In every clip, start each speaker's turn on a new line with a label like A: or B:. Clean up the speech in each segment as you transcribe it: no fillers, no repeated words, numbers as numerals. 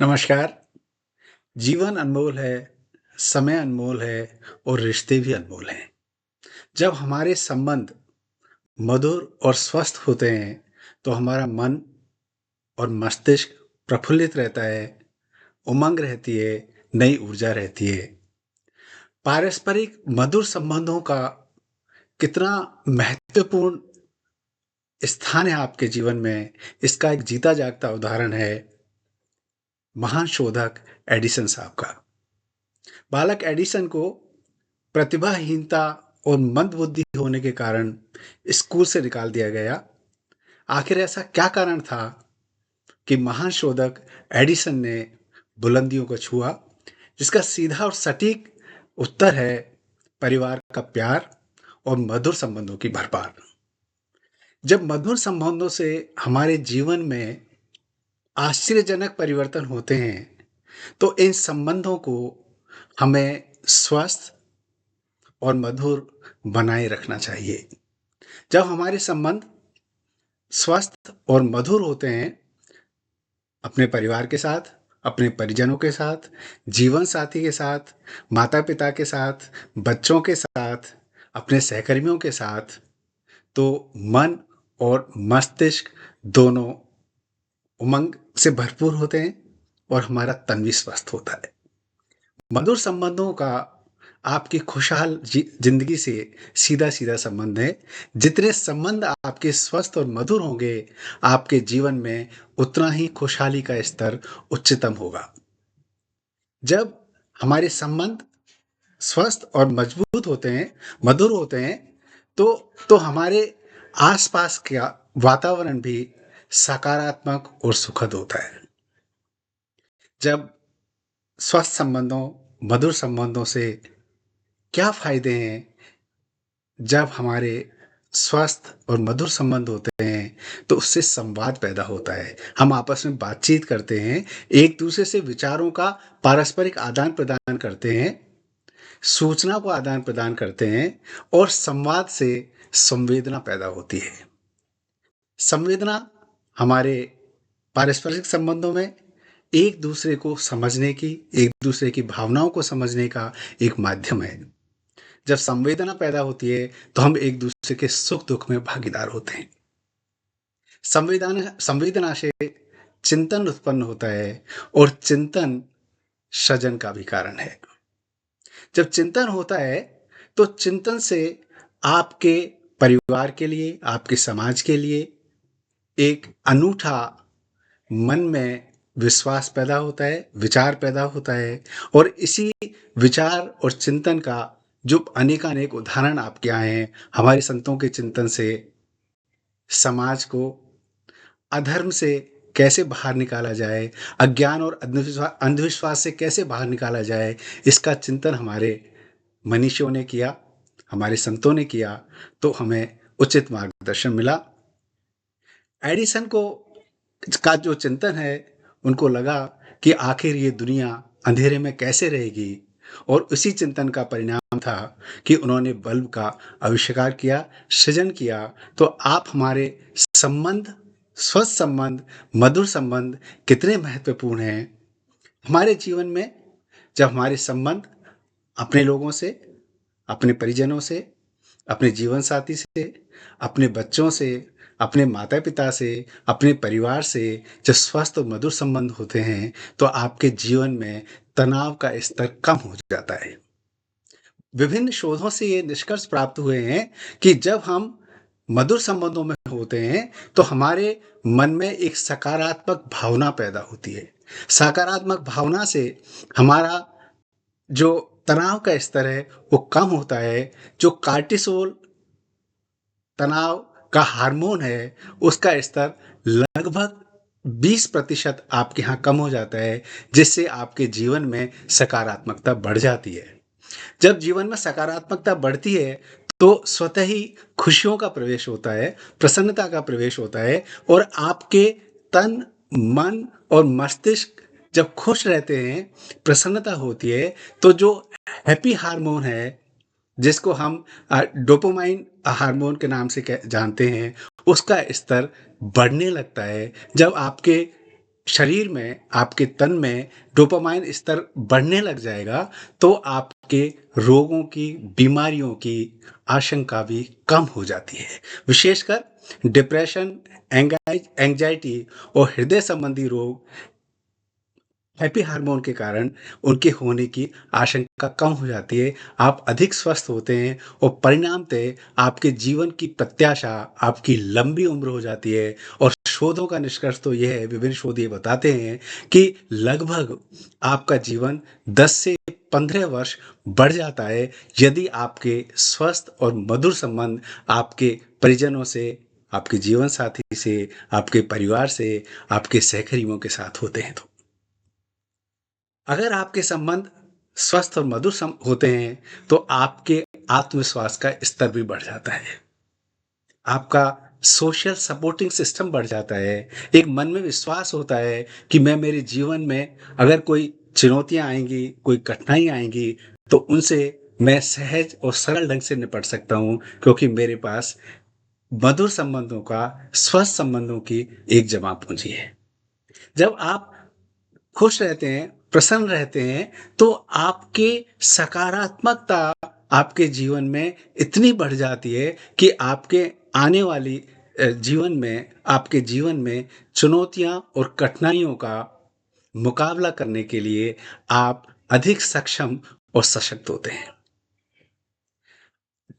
A: नमस्कार। जीवन अनमोल है, समय अनमोल है और रिश्ते भी अनमोल हैं। जब हमारे संबंध मधुर और स्वस्थ होते हैं, तो हमारा मन और मस्तिष्क प्रफुल्लित रहता है, उमंग रहती है, नई ऊर्जा रहती है। पारस्परिक मधुर संबंधों का कितना महत्वपूर्ण स्थान है आपके जीवन में, इसका एक जीता जागता उदाहरण है महान शोधक एडिसन साहब का। बालक एडिसन को प्रतिभाहीनता और मंदबुद्धि होने के कारण स्कूल से निकाल दिया गया। आखिर ऐसा क्या कारण था कि महान शोधक एडिसन ने बुलंदियों को छुआ? जिसका सीधा और सटीक उत्तर है परिवार का प्यार और मधुर संबंधों की भरपार। जब मधुर संबंधों से हमारे जीवन में आश्चर्यजनक परिवर्तन होते हैं, तो इन संबंधों को हमें स्वस्थ और मधुर बनाए रखना चाहिए। जब हमारे संबंध स्वस्थ और मधुर होते हैं अपने परिवार के साथ, अपने परिजनों के साथ, जीवन साथी के साथ, माता-पिता के साथ, बच्चों के साथ, अपने सहकर्मियों के साथ, तो मन और मस्तिष्क दोनों उमंग से भरपूर होते हैं और हमारा तन भी स्वस्थ होता है। मधुर संबंधों का आपकी खुशहाल जिंदगी से सीधा-सीधा संबंध है। जितने संबंध आपके स्वस्थ और मधुर होंगे, आपके जीवन में उतना ही खुशहाली का स्तर उच्चतम होगा। जब हमारे संबंध स्वस्थ और मजबूत होते हैं, मधुर होते हैं, तो हमारे आसपास का वातावरण भी सकारात्मक और सुखद होता है। जब स्वस्थ संबंधों, मधुर संबंधों से क्या फायदे हैं? जब हमारे स्वस्थ और मधुर संबंध होते हैं, तो उससे संवाद पैदा होता है। हम आपस में बातचीत करते हैं, एक दूसरे से विचारों का पारस्परिक आदान प्रदान करते हैं, सूचना को आदान प्रदान करते हैं और संवाद से संवेदना पैदा होती है। संवेदना हमारे पारस्परिक संबंधों में एक दूसरे को समझने की, एक दूसरे की भावनाओं को समझने का एक माध्यम है। जब संवेदना पैदा होती है, तो हम एक दूसरे के सुख दुख में भागीदार होते हैं। संवेदना से चिंतन उत्पन्न होता है और चिंतन सृजन का भी कारण है। जब चिंतन होता है, तो चिंतन से आपके परिवार के लिए, आपके समाज के लिए एक अनूठा मन में विश्वास पैदा होता है, विचार पैदा होता है और इसी विचार और चिंतन का जो अनेकानेक उदाहरण आपके यहाँ हैं, हमारे संतों के चिंतन से समाज को अधर्म से कैसे बाहर निकाला जाए, अज्ञान और अंधविश्वास से कैसे बाहर निकाला जाए, इसका चिंतन हमारे मनीषियों ने किया, हमारे संतों ने किया, तो हमें उचित मार्गदर्शन मिला। एडिसन को का जो चिंतन है, उनको लगा कि आखिर ये दुनिया अंधेरे में कैसे रहेगी और उसी चिंतन का परिणाम था कि उन्होंने बल्ब का आविष्कार किया, सृजन किया। तो आप हमारे संबंध, स्वस्थ संबंध, मधुर संबंध कितने महत्वपूर्ण हैं हमारे जीवन में। जब हमारे संबंध अपने लोगों से, अपने परिजनों से, अपने जीवन साथी से, अपने बच्चों से, अपने माता-पिता से, अपने परिवार से जब स्वस्थ और मधुर संबंध होते हैं, तो आपके जीवन में तनाव का स्तर कम हो जाता है। विभिन्न शोधों से ये निष्कर्ष प्राप्त हुए हैं कि जब हम मधुर संबंधों में होते हैं, तो हमारे मन में एक सकारात्मक भावना पैदा होती है। सकारात्मक भावना से हमारा जो तनाव का स्तर है, वो कम होता है। जो कार्टिसोल तनाव का हार्मोन है, उसका स्तर लगभग 20% आपके यहाँ कम हो जाता है, जिससे आपके जीवन में सकारात्मकता बढ़ जाती है। जब जीवन में सकारात्मकता बढ़ती है, तो स्वतः ही खुशियों का प्रवेश होता है, प्रसन्नता का प्रवेश होता है और आपके तन, मन और मस्तिष्क जब खुश रहते हैं, प्रसन्नता होती है, तो जो हैप्पी हार्मोन है, जिसको हम डोपामाइन हार्मोन के नाम से जानते हैं, उसका स्तर बढ़ने लगता है। जब आपके शरीर में, आपके तन में डोपामाइन स्तर बढ़ने लग जाएगा, तो आपके रोगों की, बीमारियों की आशंका भी कम हो जाती है। विशेषकर डिप्रेशन, एंग्जायटी और हृदय संबंधी रोग हैप्पी हार्मोन के कारण उनके होने की आशंका कम हो जाती है। आप अधिक स्वस्थ होते हैं और परिणामतः आपके जीवन की प्रत्याशा, आपकी लंबी उम्र हो जाती है। और शोधों का निष्कर्ष तो यह है, विभिन्न शोध ये बताते हैं कि लगभग आपका जीवन 10 से 15 वर्ष बढ़ जाता है, यदि आपके स्वस्थ और मधुर संबंध आपके परिजनों से, आपके जीवन साथी से, आपके परिवार से, आपके सहकर्मियों के साथ होते हैं तो। अगर आपके संबंध स्वस्थ और मधुर होते हैं, तो आपके आत्मविश्वास का स्तर भी बढ़ जाता है। आपका सोशल सपोर्टिंग सिस्टम बढ़ जाता है। एक मन में विश्वास होता है कि मैं, मेरे जीवन में अगर कोई चुनौतियाँ आएँगी, कोई कठिनाई आएँगी, तो उनसे मैं सहज और सरल ढंग से निपट सकता हूँ, क्योंकि मेरे पास मधुर संबंधों का, स्वस्थ संबंधों की एक जमा पूँजी है। जब आप खुश रहते हैं, प्रसन्न रहते हैं, तो आपकी सकारात्मकता आपके जीवन में इतनी बढ़ जाती है कि आपके आने वाली जीवन में, आपके जीवन में चुनौतियाँ और कठिनाइयों का मुकाबला करने के लिए आप अधिक सक्षम और सशक्त होते हैं।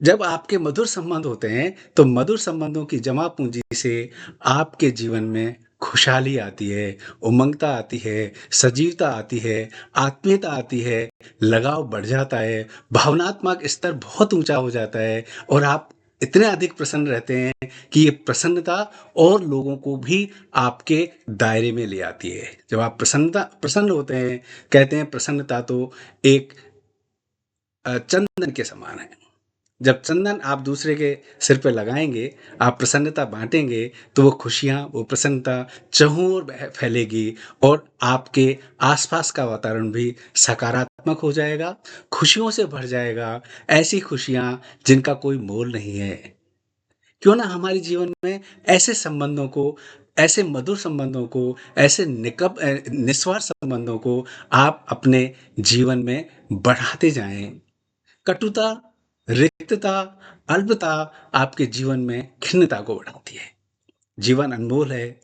A: जब आपके मधुर संबंध होते हैं, तो मधुर संबंधों की जमा पूंजी से आपके जीवन में खुशहाली आती है, उमंगता आती है, सजीवता आती है, आत्मीयता आती है, लगाव बढ़ जाता है, भावनात्मक स्तर बहुत ऊंचा हो जाता है और आप इतने अधिक प्रसन्न रहते हैं कि ये प्रसन्नता और लोगों को भी आपके दायरे में ले आती है। जब आप प्रसन्न होते हैं, कहते हैं प्रसन्नता तो एक चंदन के समान है। जब चंदन आप दूसरे के सिर पे लगाएँगे, आप प्रसन्नता बाँटेंगे, तो वो खुशियाँ, वो प्रसन्नता चहुँ ओर फैलेगी और आपके आस-पास का वातावरण भी सकारात्मक हो जाएगा, खुशियों से भर जाएगा, ऐसी खुशियाँ जिनका कोई मोल नहीं है। क्यों ना हमारे जीवन में ऐसे संबंधों को, ऐसे मधुर संबंधों को, ऐसे निस्वार्थ संबंधों को आप अपने जीवन में बढ़ाते जाएँ। कटुता, रिक्तता, अल्पता आपके जीवन में खिन्नता को बढ़ाती है। जीवन अनमोल है,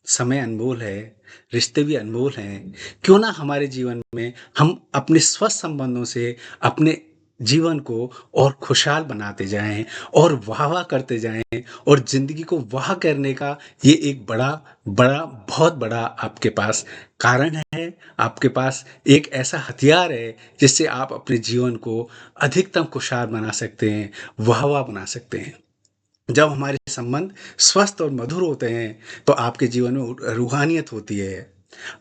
A: समय अनमोल है, रिश्ते भी अनमोल हैं। क्यों ना हमारे जीवन में हम अपने स्वस्थ संबंधों से अपने जीवन को और खुशहाल बनाते जाएँ और वाह-वाह करते जाएँ और ज़िंदगी को वाह करने का ये एक बहुत बड़ा आपके पास कारण है, आपके पास एक ऐसा हथियार है, जिससे आप अपने जीवन को अधिकतम खुशहाल बना सकते हैं, वाह-वाह बना सकते हैं। जब हमारे संबंध स्वस्थ और मधुर होते हैं, तो आपके जीवन में रूहानियत होती है,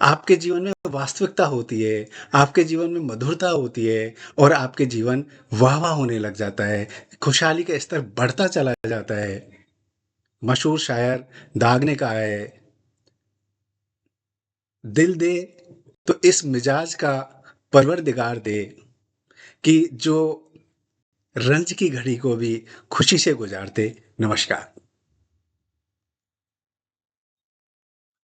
A: आपके जीवन में वास्तविकता होती है, आपके जीवन में मधुरता होती है और आपके जीवन वाह-वाह होने लग जाता है, खुशहाली का स्तर बढ़ता चला जाता है। मशहूर शायर दाग ने कहा है, दिल दे तो इस मिजाज का परवरदिगार दे, कि जो रंज की घड़ी को भी खुशी से गुजारते। नमस्कार।